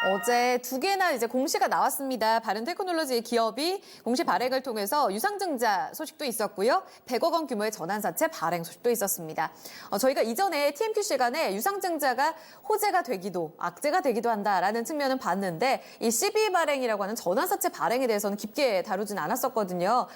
어제 두 개나 이제 공시가 나왔습니다. 바른테크놀로지 기업이 공시 발행을 통해서 유상증자 소식도 있었고요. 100억 원 규모의 전환사채 발행 소식도 있었습니다. 저희가 이전에 TMQ 시간에 유상증자가 호재가 되기도 악재가 되기도 한다라는 측면은 봤는데 이 CB 발행이라고 하는 전환사채 발행에 대해서는 깊게 다루진 않았었거든요.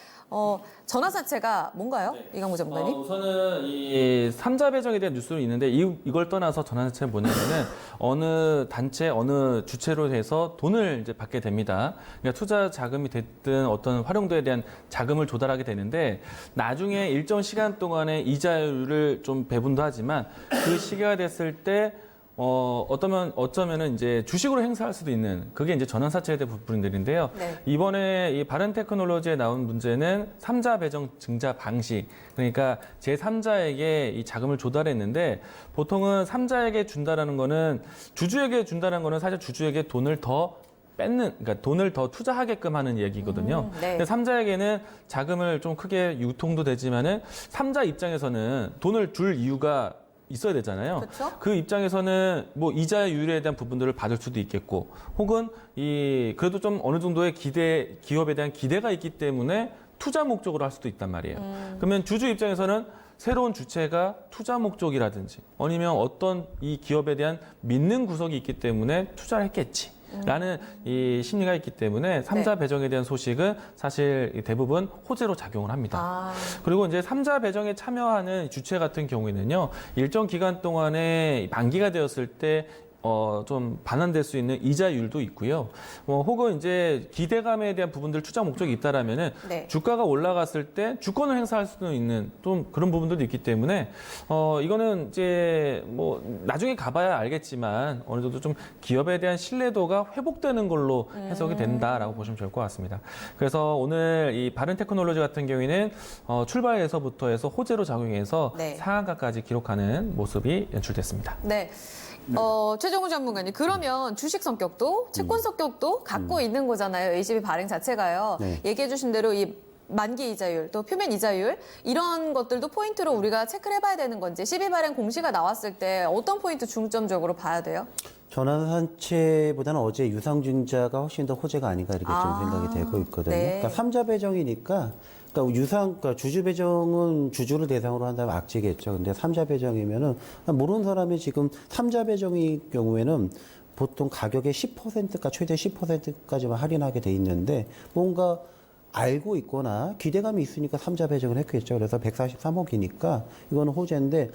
전환사채가 뭔가요? 네. 이강무 전문가님? 우선은 이 삼자 배정에 대한 뉴스도 있는데 이걸 떠나서 전환사채는 뭐냐면은 어느 단체, 어느 주체로 해서 돈을 이제 받게 됩니다. 그러니까 투자 자금이 됐든 어떤 활용도에 대한 자금을 조달하게 되는데 나중에 일정 시간 동안에 이자율을 좀 배분도 하지만 그 시기가 됐을 때 어쩌면은 이제 주식으로 행사할 수도 있는 그게 이제 전환사채에 대한 부분들인데요. 네. 이번에 이 바른테크놀로지에 나온 문제는 삼자 배정 증자 방식. 그러니까 제3자에게 이 자금을 조달했는데 보통은 3자에게 준다라는 거는 주주에게 준다는 거는 사실 주주에게 돈을 더 그러니까 돈을 더 투자하게끔 하는 얘기거든요. 네. 근데 3자에게는 자금을 좀 크게 유통도 되지만은 3자 입장에서는 돈을 줄 이유가 있어야 되잖아요. 그렇죠? 그 입장에서는 뭐 이자율에 대한 부분들을 받을 수도 있겠고, 혹은 그래도 좀 어느 정도의 기업에 대한 기대가 있기 때문에 투자 목적으로 할 수도 있단 말이에요. 그러면 주주 입장에서는 새로운 주체가 투자 목적이라든지 아니면 어떤 이 기업에 대한 믿는 구석이 있기 때문에 투자를 했겠지. 라는 이 심리가 있기 때문에 삼자 네. 배정에 대한 소식은 사실 대부분 호재로 작용을 합니다. 그리고 이제 삼자 배정에 참여하는 주체 같은 경우에는요, 일정 기간 동안에 만기가 되었을 때 좀 반환될 수 있는 이자율도 있고요. 혹은 이제 기대감에 대한 부분들 투자 목적이 있다라면은 네. 주가가 올라갔을 때 주권을 행사할 수도 있는 좀 그런 부분들도 있기 때문에 이거는 이제 뭐 나중에 가봐야 알겠지만 어느 정도 좀 기업에 대한 신뢰도가 회복되는 걸로 해석이 된다라고 보시면 좋을 것 같습니다. 그래서 오늘 이 바른테크놀로지 같은 경우에는 출발에서부터 해서 호재로 작용해서 네. 상한가까지 기록하는 모습이 연출됐습니다. 네. 최종우 전문가님, 그러면 주식 성격도 채권 성격도 갖고 있는 거잖아요. ACB 발행 자체가요. 네. 얘기해 주신 대로 이 만기 이자율, 또 표면 이자율 이런 것들도 포인트로 우리가 체크를 해봐야 되는 건지 CB 발행 공시가 나왔을 때 어떤 포인트 중점적으로 봐야 돼요? 전환사채보다는 어제 유상증자가 훨씬 더 호재가 아닌가 이렇게 좀 생각이 되고 있거든요. 네. 그러니까 삼자 배정이니까 그러니까 주주 배정은 주주를 대상으로 한다면 악재겠죠. 근데 삼자 배정이면은 모르는 사람이 지금 삼자 배정의 경우에는 보통 가격의 10%가 최대 10%까지만 할인하게 돼 있는데 뭔가 알고 있거나 기대감이 있으니까 삼자 배정을 했겠죠. 그래서 143억이니까 이거는 호재인데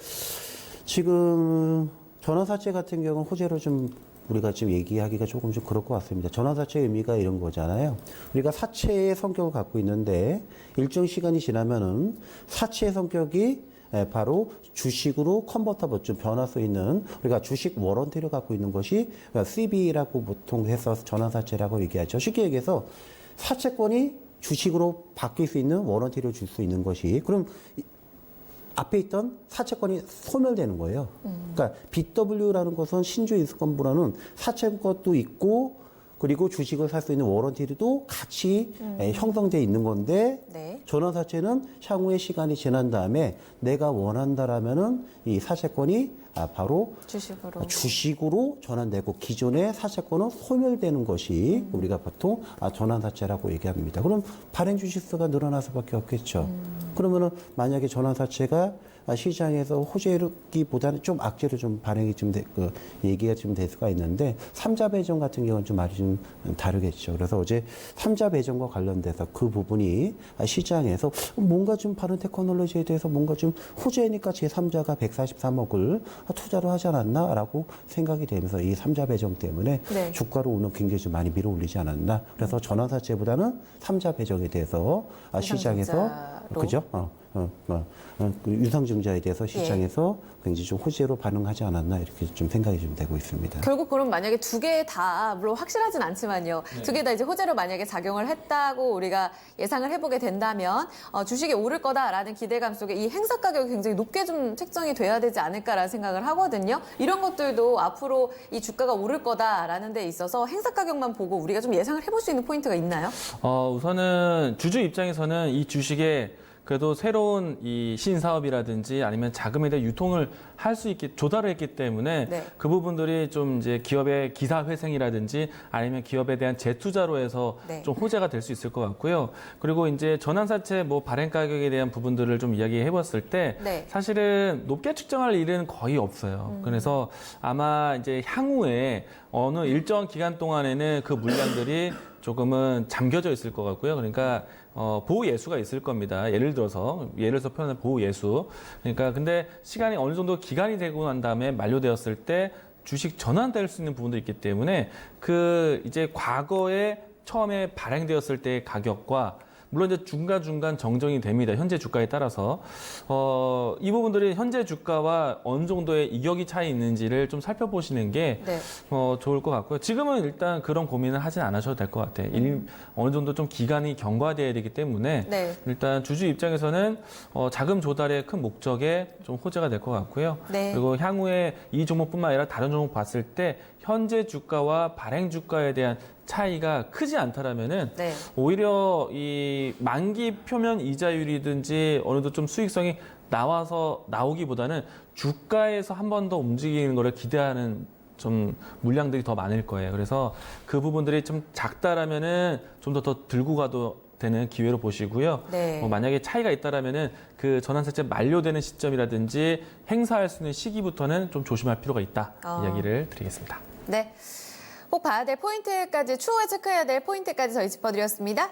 지금 전환사채 같은 경우는 호재로 좀 우리가 지금 얘기하기가 조금 좀 그럴 것 같습니다. 전환사채의 의미가 이런 거잖아요. 우리가 사채의 성격을 갖고 있는데 일정 시간이 지나면은 사채의 성격이 바로 주식으로 컨버터블, 좀 변화 수 있는 우리가 주식 워런티를 갖고 있는 것이 CB라고 보통 해서 전환사채라고 얘기하죠. 쉽게 얘기해서 사채권이 주식으로 바뀔 수 있는 워런티를 줄 수 있는 것이 그럼 앞에 있던 사채권이 소멸되는 거예요. 그러니까 BW라는 것은 신주 인수권보다는 사채권도 있고 그리고 주식을 살 수 있는 워런티도 같이 형성돼 있는 건데 네. 전환사채는 향후의 시간이 지난 다음에 내가 원한다라면은 이 사채권이 바로 주식으로 전환되고 기존의 사채권은 소멸되는 것이 우리가 보통 전환사채라고 얘기합니다. 그럼 발행 주식수가 늘어날 수밖에 없겠죠. 그러면은 만약에 전환사채가 시장에서 호재기보다는 좀 악재로 좀 반영이 좀 얘기가 좀 될 수가 있는데 삼자 배정 같은 경우는 좀 말이 좀 다르겠죠. 그래서 어제 삼자 배정과 관련돼서 그 부분이 시장에서 뭔가 좀 바른테크놀로지에 대해서 뭔가 좀 호재니까 제3자가 143억을 투자를 하지 않았나라고 생각이 되면서 이 삼자 배정 때문에 네. 주가로 오늘 굉장히 좀 많이 밀어올리지 않았나. 그래서 전환사채보다는 삼자 배정에 대해서 시장에서 그죠? 그 유상증자에 대해서 시장에서 굉장히 좀 호재로 반응하지 않았나 이렇게 좀 생각이 좀 되고 있습니다. 결국 그럼 만약에 두 개 다 물론 확실하진 않지만요. 두 개 다 이제 호재로 만약에 작용을 했다고 우리가 예상을 해보게 된다면 주식이 오를 거다라는 기대감 속에 이 행사 가격이 굉장히 높게 좀 책정이 돼야 되지 않을까라는 생각을 하거든요. 이런 것들도 앞으로 이 주가가 오를 거다라는 데 있어서 행사 가격만 보고 우리가 좀 예상을 해볼 수 있는 포인트가 있나요? 우선은 주주 입장에서는 이 주식에 그래도 새로운 이 신사업이라든지 아니면 자금에 대한 유통을 할 수 있게 조달을 했기 때문에 네. 그 부분들이 좀 이제 기업의 기사 회생이라든지 아니면 기업에 대한 재투자로 해서 네. 좀 호재가 될 수 있을 것 같고요. 그리고 이제 전환사채 뭐 발행 가격에 대한 부분들을 좀 이야기해 봤을 때 네. 사실은 높게 측정할 일은 거의 없어요. 그래서 아마 이제 향후에 어느 일정한 기간 동안에는 그 물량들이 조금은 잠겨져 있을 것 같고요. 그러니까 보호 예수가 있을 겁니다. 예를 들어서 표현한 보호 예수. 그러니까 근데 시간이 어느 정도 기간이 되고 난 다음에 만료되었을 때 주식 전환될 수 있는 부분도 있기 때문에 그 이제 과거에 처음에 발행되었을 때의 가격과 물론 이제 중간중간 정정이 됩니다. 현재 주가에 따라서. 이 부분들이 현재 주가와 어느 정도의 이격이 차이 있는지를 좀 살펴보시는 게 네. 좋을 것 같고요. 지금은 일단 그런 고민을 하진 않으셔도 될 것 같아요. 어느 정도 좀 기간이 경과돼야 되기 때문에 네. 일단 주주 입장에서는 자금 조달의 큰 목적에 좀 호재가 될 것 같고요. 네. 그리고 향후에 이 종목뿐만 아니라 다른 종목 봤을 때 현재 주가와 발행 주가에 대한 차이가 크지 않다라면은 네. 오히려 이 만기 표면 이자율이든지 어느 정도 좀 수익성이 나오기보다는 주가에서 한 번 더 움직이는 거를 기대하는 좀 물량들이 더 많을 거예요. 그래서 그 부분들이 좀 작다라면은 좀 더 들고 가도 되는 기회로 보시고요. 네. 만약에 차이가 있다라면은 그 전환사채 만료되는 시점이라든지 행사할 수 있는 시기부터는 좀 조심할 필요가 있다. 이야기를 드리겠습니다. 네. 꼭 봐야 될 포인트까지 추후에 체크해야 될 포인트까지 저희 짚어드렸습니다.